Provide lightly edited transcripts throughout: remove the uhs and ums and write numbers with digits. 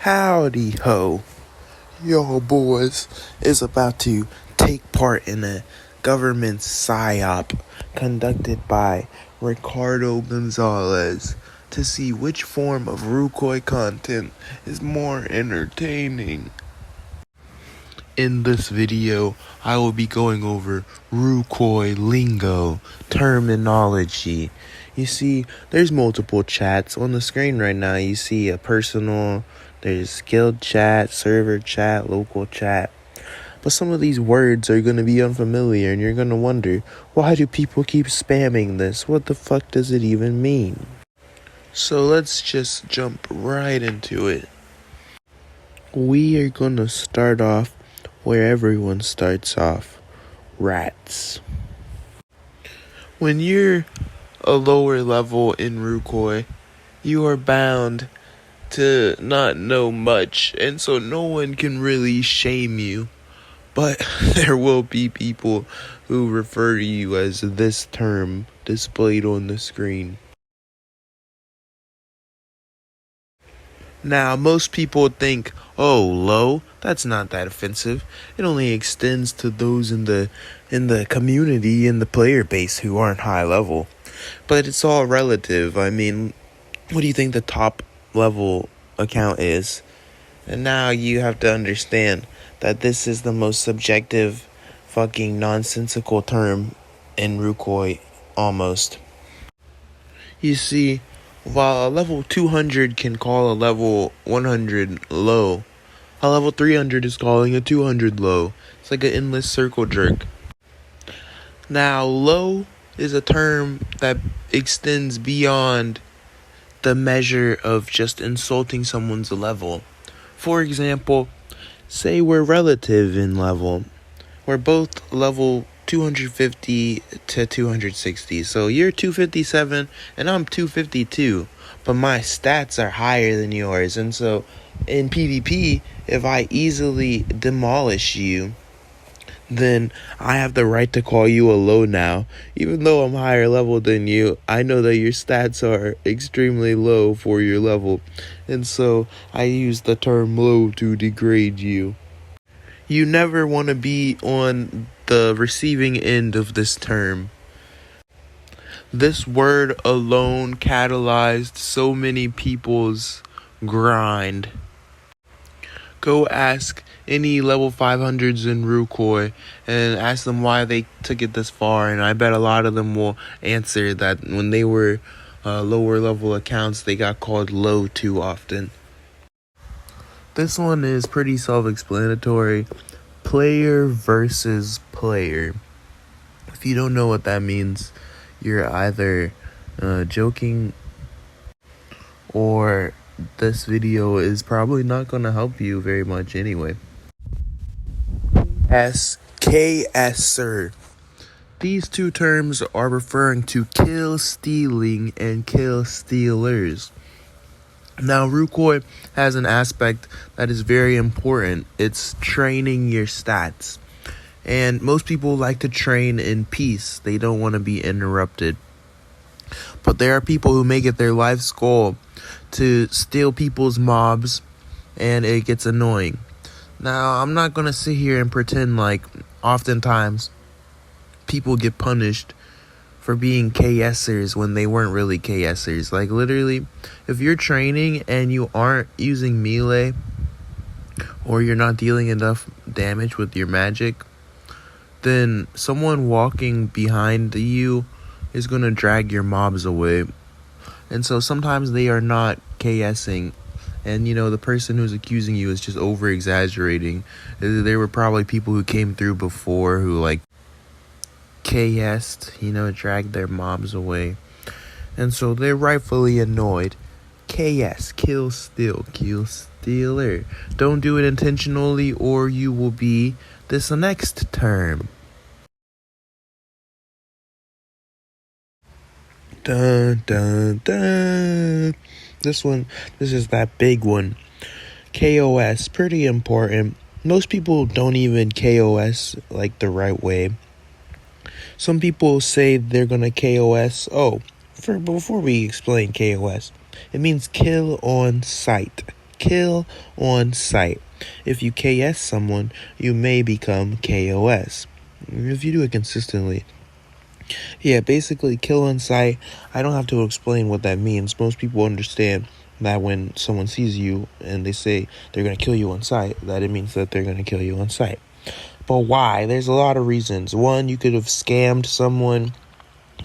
Howdy ho. Yo boys is about to take part in a government psyop conducted by Ricardo Gonzalez to see which form of Rucoy content is more entertaining. In this video, I will be going over Rucoy lingo, terminology. You see, there's multiple chats on the screen right now. You see a personal, there's guild chat, server chat, local chat. But some of these words are going to be unfamiliar and you're going to wonder, why do people keep spamming this? What the fuck does it even mean? So let's just jump right into it. We are going to start off where everyone starts off. Rats. When you're a lower level in Rucoy, you are bound to not know much, and so no one can really shame you. But there will be people who refer to you as this term displayed on the screen. Now, most people think, oh, low? That's not that offensive. It only extends to those in the community, in the player base who aren't high level. But it's all relative. I mean, what do you think the top level account is? And now you have to understand that this is the most subjective, fucking nonsensical term in Rucoy, almost. You see, while a level 200 can call a level 100 low, a level 300 is calling a 200 low. It's like an endless circle jerk. Now, low is a term that extends beyond the measure of just insulting someone's level. For example, say we're relative in level. We're both level 250 to 260. So you're 257 and I'm 252. But my stats are higher than yours. And so in PvP, if I easily demolish you, then I have the right to call you a low now. Even though I'm higher level than you, I know that your stats are extremely low for your level. And so I use the term low to degrade you. You never want to be on the receiving end of this term. This word alone catalyzed so many people's grind. Go ask any level 500s in Rucoy and ask them why they took it this far, and I bet a lot of them will answer that when they were lower level accounts, they got called low too often. This one is pretty self-explanatory. Player versus player. If you don't know what that means, you're either joking or this video is probably not going to help you very much anyway. KSer. These two terms are referring to kill stealing and kill stealers. Now, Rucoy has an aspect that is very important. It's training your stats. And most people like to train in peace. They don't want to be interrupted. But there are people who make it their life's goal to steal people's mobs, and it gets annoying. Now, I'm not going to sit here and pretend like oftentimes people get punished for being KSers when they weren't really KSers. Like, literally, if you're training and you aren't using melee, or you're not dealing enough damage with your magic, then someone walking behind you is going to drag your mobs away. And so sometimes they are not KSing. And, the person who's accusing you is just over-exaggerating. There were probably people who came through before who, KS'd, dragged their mobs away. And so they're rightfully annoyed. KS, kill, steal, kill, stealer. Don't do it intentionally or you will be this next term. Dun, dun, dun. This is that big one. KOS, pretty important. Most people don't even KOS the right way. Some people say they're gonna KOS. Before we explain KOS, it means kill on sight. Kill on sight. If you KS someone, you may become KOS. If you do it consistently. Yeah, basically kill on sight. I don't have to explain what that means. Most people understand that when someone sees you and they say they're going to kill you on sight, that it means that they're going to kill you on sight. But why? There's a lot of reasons. One, you could have scammed someone.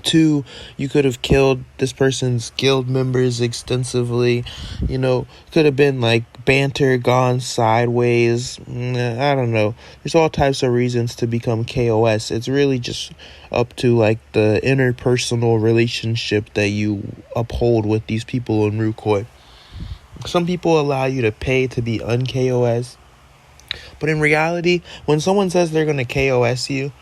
Two, you could have killed this person's guild members extensively. Could have been like banter gone sideways. I don't know. There's all types of reasons to become KOS. It's really just up to like the interpersonal relationship that you uphold with these people in Rucoy. Some people allow you to pay to be un-KOS. But in reality, when someone says they're going to KOS you,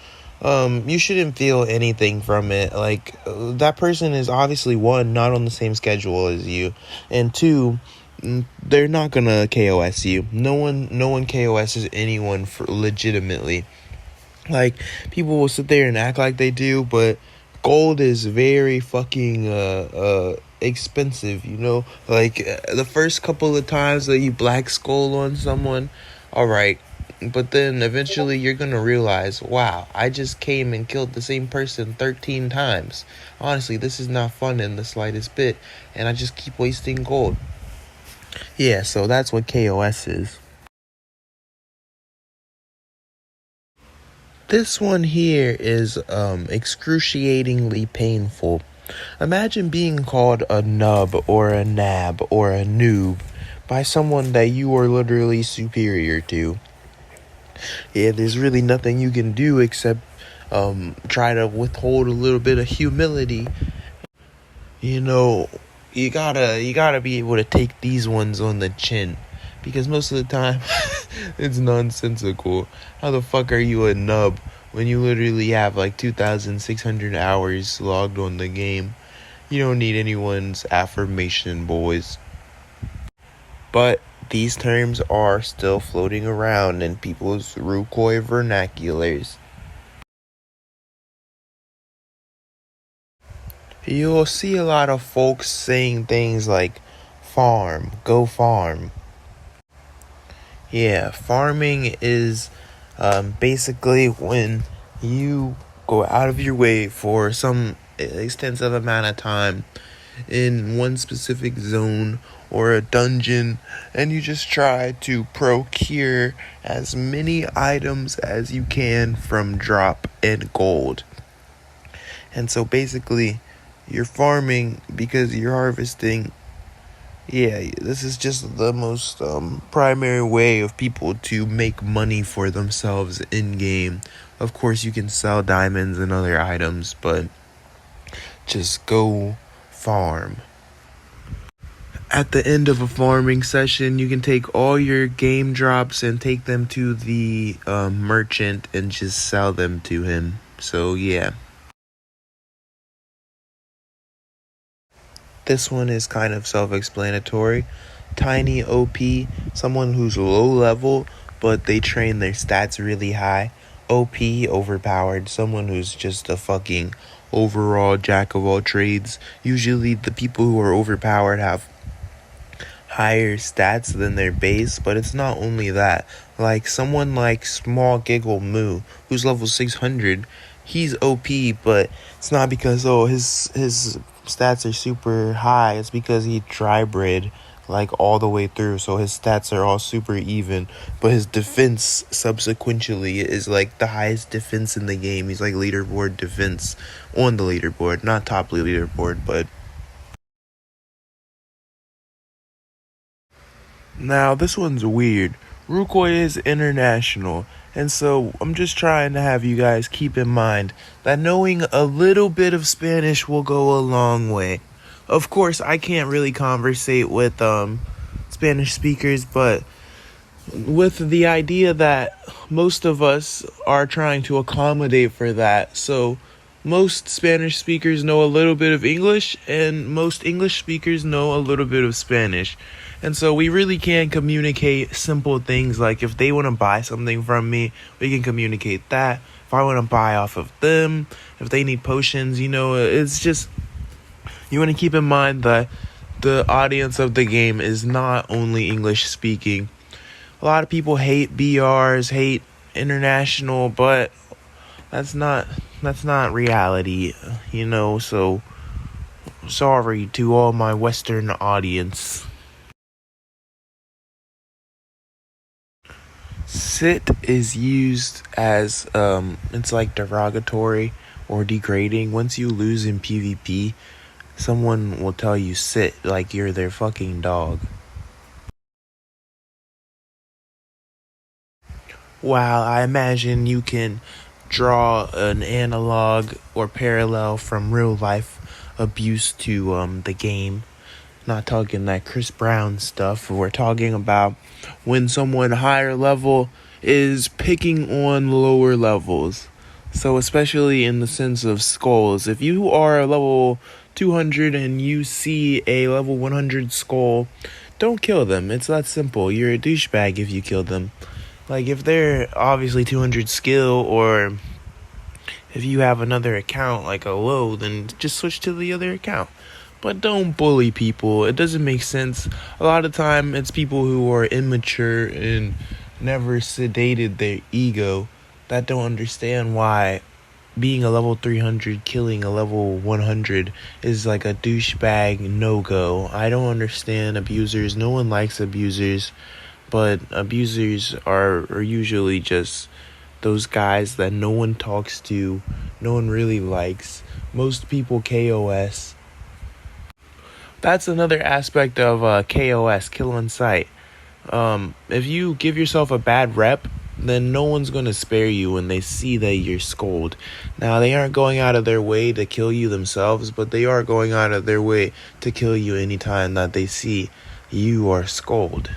you shouldn't feel anything from it. Like, that person is obviously, one, not on the same schedule as you, and two, they're not gonna KOS you. No one KOSs anyone for legitimately. Like, people will sit there and act like they do, but gold is very fucking expensive, Like, the first couple of times that you black skull on someone, alright. But then eventually you're going to realize, wow, I just came and killed the same person 13 times. Honestly, this is not fun in the slightest bit, and I just keep wasting gold. Yeah, so that's what KOS is. This one here is excruciatingly painful. Imagine being called a nub or a nab or a noob by someone that you are literally superior to. Yeah, there's really nothing you can do except try to withhold a little bit of humility. You gotta be able to take these ones on the chin, because most of the time it's nonsensical. How the fuck are you a nub when you literally have like 2,600 hours logged on the game? You don't need anyone's affirmation, boys. But these terms are still floating around in people's Rucoy vernaculars. You'll see a lot of folks saying things like farm, go farm. Yeah, farming is basically when you go out of your way for some extensive amount of time in one specific zone or a dungeon, and you just try to procure as many items as you can from drop and gold. And so basically, you're farming because you're harvesting. Yeah, this is just the most primary way of people to make money for themselves in-game. Of course, you can sell diamonds and other items, but just go farm. At the end of a farming session, you can take all your game drops and take them to the merchant and just sell them to him. So, yeah. This one is kind of self-explanatory. Tiny OP, someone who's low level, but they train their stats really high. OP, overpowered, someone who's just a fucking overall jack of all trades. Usually the people who are overpowered have higher stats than their base, but it's not only that. Like someone like Small Giggle Moo, who's level 600, he's OP, but it's not because his stats are super high. It's because he tribrid like all the way through, so his stats are all super even, but his defense subsequently is like the highest defense in the game. He's like leaderboard defense on the leaderboard, not top leaderboard, but now this one's weird. Rucoy is international, and so I'm just trying to have you guys keep in mind that knowing a little bit of Spanish will go a long way. Of course, I can't really conversate with Spanish speakers, but with the idea that most of us are trying to accommodate for that. So most Spanish speakers know a little bit of English, and most English speakers know a little bit of Spanish. And so we really can communicate simple things like if they want to buy something from me, we can communicate that. If I want to buy off of them, if they need potions, it's just, you want to keep in mind that the audience of the game is not only English speaking. A lot of people hate BRs, hate international, but that's not reality, so sorry to all my Western audience. Sit is used as it's like derogatory or degrading. Once you lose in PvP, someone will tell you sit like you're their fucking dog. Wow, I imagine you can draw an analog or parallel from real life abuse to the game. Not talking that Chris Brown stuff. We're talking about when someone higher level is picking on lower levels. So especially in the sense of skulls, if you are level 200 and you see a level 100 skull, don't kill them. It's that simple. You're a douchebag if you kill them. Like, if they're obviously 200 skill, or if you have another account like a low, then just switch to the other account. But don't bully people. It doesn't make sense. A lot of time it's people who are immature and never sedated their ego that don't understand why being a level 300 killing a level 100 is like a douchebag no-go. I don't understand abusers. No one likes abusers. But abusers are usually just those guys that no one talks to, no one really likes. Most people KOS. That's another aspect of KOS, kill on sight. If you give yourself a bad rep, then no one's going to spare you when they see that you're scold. Now, they aren't going out of their way to kill you themselves, but they are going out of their way to kill you anytime that they see you are scold.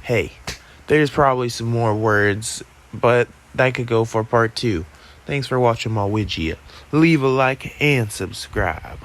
Hey, there's probably some more words, but that could go for part 2. Thanks for watching my widget. Leave a like and subscribe.